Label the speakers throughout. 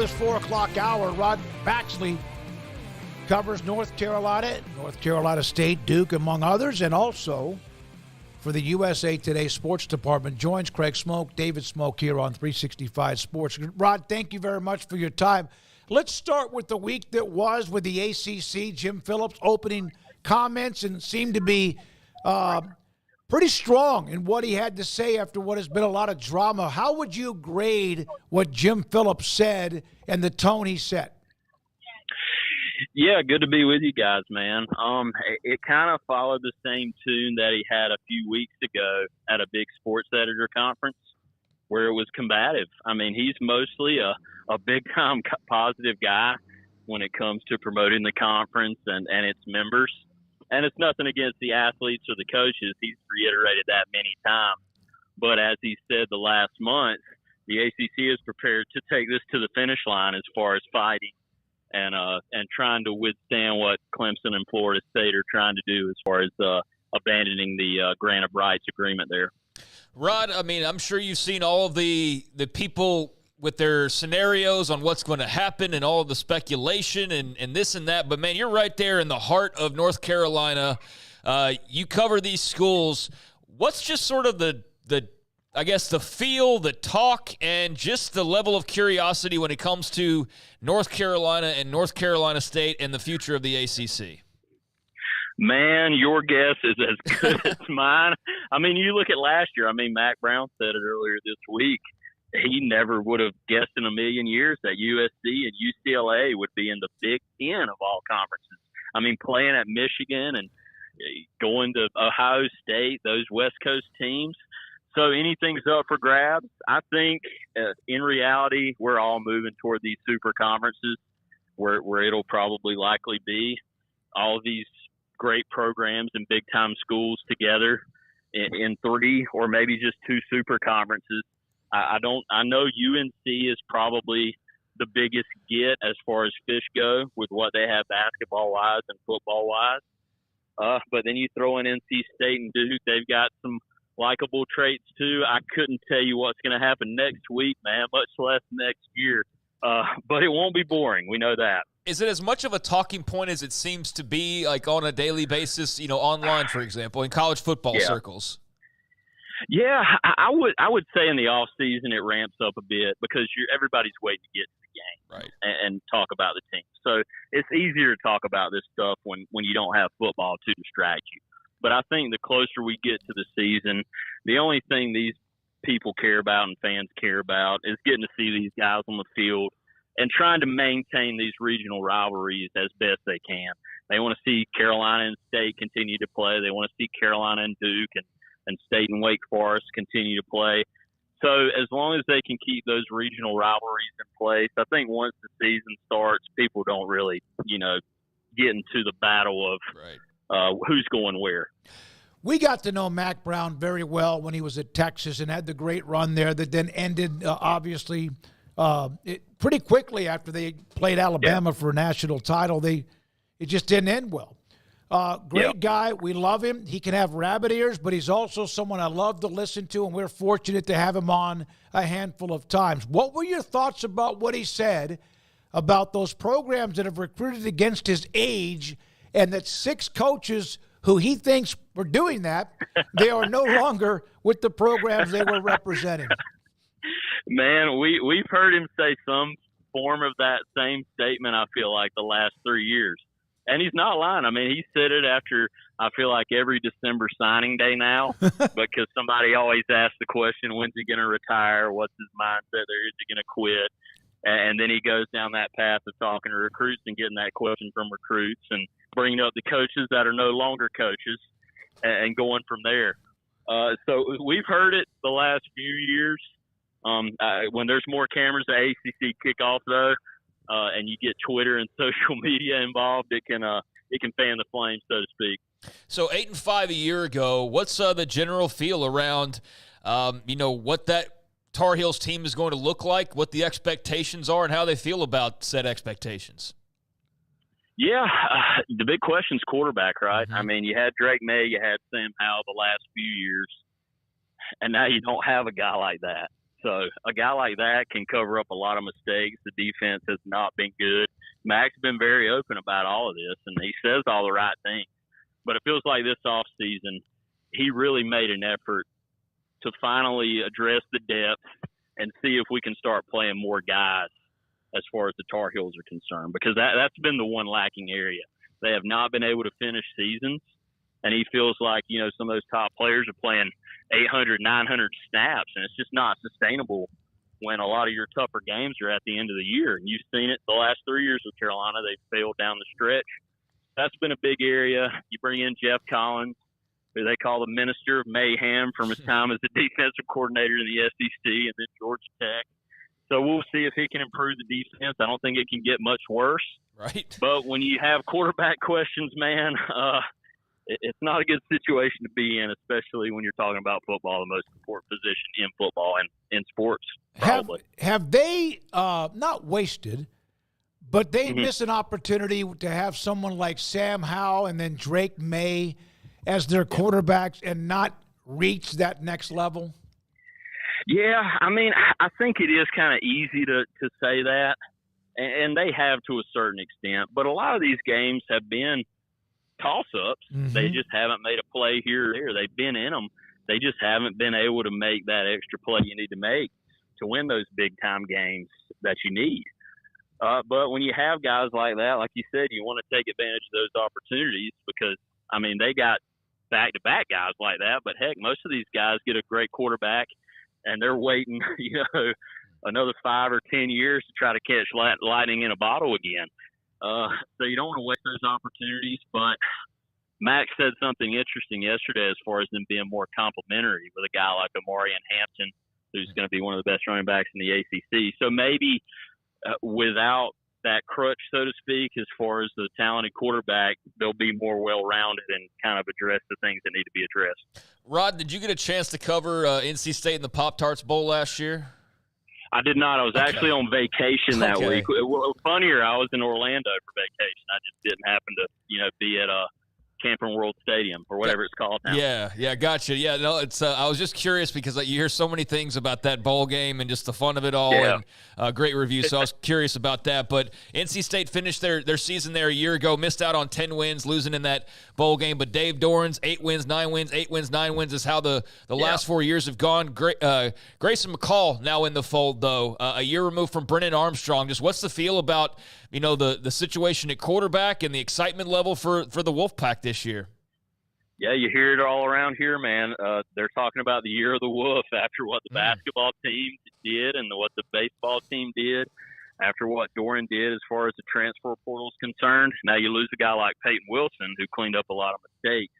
Speaker 1: This 4 o'clock hour, Rod Baxley covers North Carolina State, Duke, among others, and also for the USA Today Sports Department. Joins Craig Smoke, David Smoke here on 365 Sports. Rod, thank you very much for your time. Let's start with the week that was with the ACC. Jim Phillips opening comments and seemed to be pretty strong in what he had to say after what has been a lot of drama. How would you grade what Jim Phillips said and the tone he set?
Speaker 2: Yeah, good to be with you guys, man. It kind of followed the same tune that he had a few weeks ago at a big sports editor conference where it was combative. I mean, he's mostly a big-time positive guy when it comes to promoting the conference and its members. And it's nothing against the athletes or the coaches. He's reiterated that many times. But as he said the last month, the ACC is prepared to take this to the finish line as far as fighting and trying to withstand what Clemson and Florida State are trying to do as far as abandoning the grant of rights agreement there.
Speaker 3: Rod, I mean, I'm sure you've seen all of the people with their scenarios on what's going to happen and all of the speculation and this and that. But, man, you're right there in the heart of North Carolina. You cover these schools. What's just sort of the I guess, the feel, the talk, and just the level of curiosity when it comes to North Carolina and North Carolina State and the future of the ACC?
Speaker 2: Man, your guess is as good as mine. I mean, you look at last year. I mean, Mack Brown said it earlier this week. He never would have guessed in a million years that USC and UCLA would be in the Big Ten of all conferences. I mean, playing at Michigan and going to Ohio State, those West Coast teams. So anything's up for grabs. I think in reality, we're all moving toward these super conferences where it'll probably likely be all of these great programs and big-time schools together in three or maybe just two super conferences. I know UNC is probably the biggest get as far as fish go with what they have basketball-wise and football-wise. But then you throw in NC State and Duke. They've got some likable traits, too. I couldn't tell you what's going to happen next week, man, much less next year. But it won't be boring. We know that.
Speaker 3: Is it as much of a talking point as it seems to be, like on a daily basis, you know, online, for example, in college football circles?
Speaker 2: Yeah, I would say in the off season it ramps up a bit because everybody's waiting to get to the game,
Speaker 3: right,
Speaker 2: and talk about the team. So it's easier to talk about this stuff when you don't have football to distract you. But I think the closer we get to the season, the only thing these people care about and fans care about is getting to see these guys on the field and trying to maintain these regional rivalries as best they can. They want to see Carolina and State continue to play. They want to see Carolina and Duke and State and Wake Forest continue to play. So as long as they can keep those regional rivalries in place, I think once the season starts, people don't really, get into the battle of who's going where.
Speaker 1: We got to know Mack Brown very well when he was at Texas and had the great run there that then ended, obviously, pretty quickly after they played Alabama for a national title. It just didn't end well. Great guy. We love him. He can have rabbit ears, but he's also someone I love to listen to, and we're fortunate to have him on a handful of times. What were your thoughts about what he said about those programs that have recruited against his age and that 6 coaches who he thinks were doing that, they are no longer with the programs they were representing?
Speaker 2: Man, we've heard him say some form of that same statement, I feel like, the last 3 years. And he's not lying. I mean, he said it after, I feel like, every December signing day now because somebody always asks the question, when's he going to retire? What's his mindset there? Is he going to quit? And then he goes down that path of talking to recruits and getting that question from recruits and bringing up the coaches that are no longer coaches and going from there. So we've heard it the last few years. When there's more cameras at ACC kickoff, though, and you get Twitter and social media involved, it can fan the flames, so to speak.
Speaker 3: So 8-5 a year ago, what's the general feel around, what that Tar Heels team is going to look like, what the expectations are, and how they feel about said expectations?
Speaker 2: Yeah, the big question is quarterback, right?
Speaker 3: Mm-hmm.
Speaker 2: I mean, you had Drake May, you had Sam Howell the last few years, and now you don't have a guy like that. So a guy like that can cover up a lot of mistakes. The defense has not been good. Mack's been very open about all of this, and he says all the right things. But it feels like this offseason, he really made an effort to finally address the depth and see if we can start playing more guys as far as the Tar Heels are concerned, because that's been the one lacking area. They have not been able to finish seasons, and he feels like, some of those top players are playing 800, 900 snaps, and it's just not sustainable when a lot of your tougher games are at the end of the year. And you've seen it the last 3 years with Carolina. They've failed down the stretch. That's been a big area. You bring in Jeff Collins, who they call the Minister of Mayhem from his time as the defensive coordinator in the SEC and then Georgia Tech. So we'll see if he can improve the defense. I don't think it can get much worse.
Speaker 3: Right.
Speaker 2: But when you have quarterback questions, man, it's not a good situation to be in, especially when you're talking about football, the most important position in football and in sports, probably.
Speaker 1: Have they not wasted, but they miss an opportunity to have someone like Sam Howell and then Drake May as their quarterbacks and not reach that next level?
Speaker 2: Yeah, I think it is kind of easy to say that, and they have to a certain extent. But a lot of these games have been toss-ups. Mm-hmm. They just haven't made a play here or there. They've been in them. They just haven't been able to make that extra play you need to make to win those big-time games that you need. But when you have guys like that, like you said, you want to take advantage of those opportunities because, they got back-to-back guys like that. But, heck, most of these guys get a great quarterback, and they're waiting, another 5 or 10 years to try to catch lightning in a bottle again. So you don't want to waste those opportunities. But Mack said something interesting yesterday as far as them being more complimentary with a guy like Amarian Hampton, who's going to be one of the best running backs in the ACC. So maybe without that crutch, so to speak, as far as the talented quarterback, they'll be more well-rounded and kind of address the things that need to be addressed.
Speaker 3: Rod, did you get a chance to cover NC State in the Pop-Tarts Bowl last year?
Speaker 2: I did not. I was actually on vacation that week. Funnier, I was in Orlando for vacation. I just didn't happen to, be at Camping World Stadium or whatever it's called now.
Speaker 3: Yeah, gotcha. Yeah, no, it's. I was just curious because you hear so many things about that bowl game and just the fun of it all, and great reviews. So I was curious about that. But NC State finished their season there a year ago, missed out on 10 wins, losing in that bowl game. But Dave Doran's 8 wins, 9 wins, 8 wins, 9 wins is how the last 4 years have gone. Grayson McCall now in the fold, though, a year removed from Brennan Armstrong. Just what's the feel about the situation at quarterback and the excitement level for the Wolfpack this year?
Speaker 2: Yeah, you hear it all around here, man. They're talking about the year of the Wolf after what the basketball team did and what the baseball team did, after what Doran did as far as the transfer portal is concerned. Now you lose a guy like Peyton Wilson, who cleaned up a lot of mistakes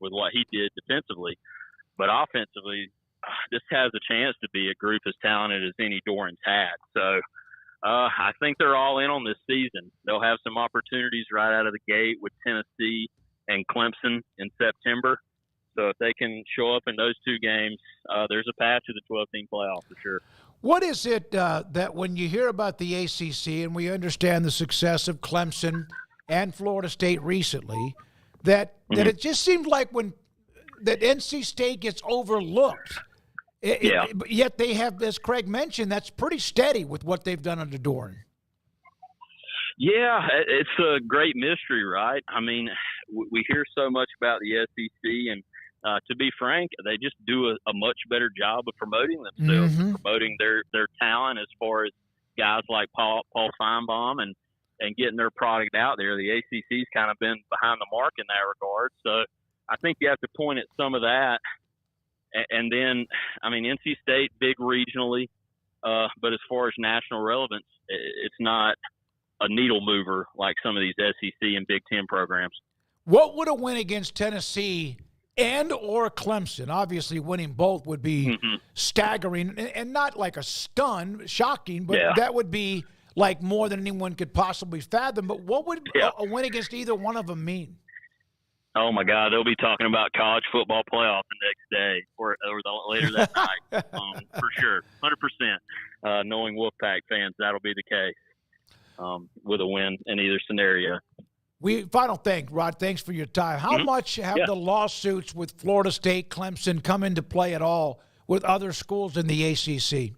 Speaker 2: with what he did defensively. But offensively, this has a chance to be a group as talented as any Doran's had. So I think they're all in on this season. They'll have some opportunities right out of the gate with Tennessee and Clemson in September. So if they can show up in those two games, there's a path to the 12-team playoff for sure.
Speaker 1: What is it that when you hear about the ACC, and we understand the success of Clemson and Florida State recently, that it just seems like that NC State gets overlooked. Yet they have, as Craig mentioned, that's pretty steady with what they've done under Doran.
Speaker 2: Yeah, it's a great mystery, right? We hear so much about the SEC, and to be frank, they just do a much better job of promoting themselves, promoting their talent as far as guys like Paul Feinbaum and getting their product out there. The ACC's kind of been behind the mark in that regard. So I think you have to point at some of that. And then, NC State, big regionally, but as far as national relevance, it's not a needle mover like some of these SEC and Big Ten programs.
Speaker 1: What would a win against Tennessee and or Clemson, obviously winning both would be staggering and not like a shocking, but that would be like more than anyone could possibly fathom. But what would a win against either one of them mean?
Speaker 2: Oh, my God, they'll be talking about college football playoff the next day or later that night, for sure, 100%. Knowing Wolfpack fans, that'll be the case with a win in either scenario.
Speaker 1: Final thing, Rod, thanks for your time. How much have the lawsuits with Florida State, Clemson come into play at all with other schools in the ACC?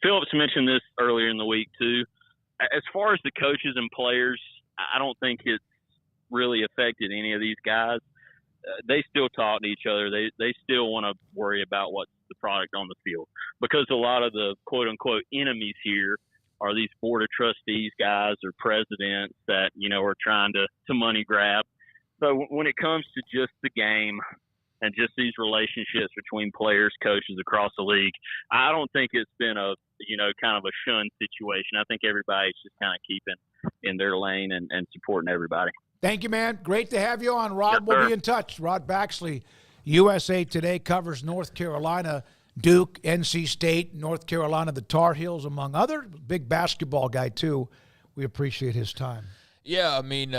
Speaker 2: Phillips mentioned this earlier in the week too. As far as the coaches and players, I don't think it's really affected any of these guys. They still talk to each other. They still want to worry about what's the product on the field, because a lot of the quote unquote enemies here are these board of trustees guys or presidents that, are trying to money grab. So when it comes to just the game and just these relationships between players, coaches across the league, I don't think it's been a, kind of a shunned situation. I think everybody's just kind of keeping in their lane and supporting everybody.
Speaker 1: Thank you, man. Great to have you on, Rod.
Speaker 2: Yes,
Speaker 1: we'll
Speaker 2: sir.
Speaker 1: be in touch. Rod Baxley, USA Today, covers North Carolina, Duke, NC State, North Carolina, the Tar Heels, among other. Big basketball guy, too. We appreciate his time.
Speaker 3: Yeah, I mean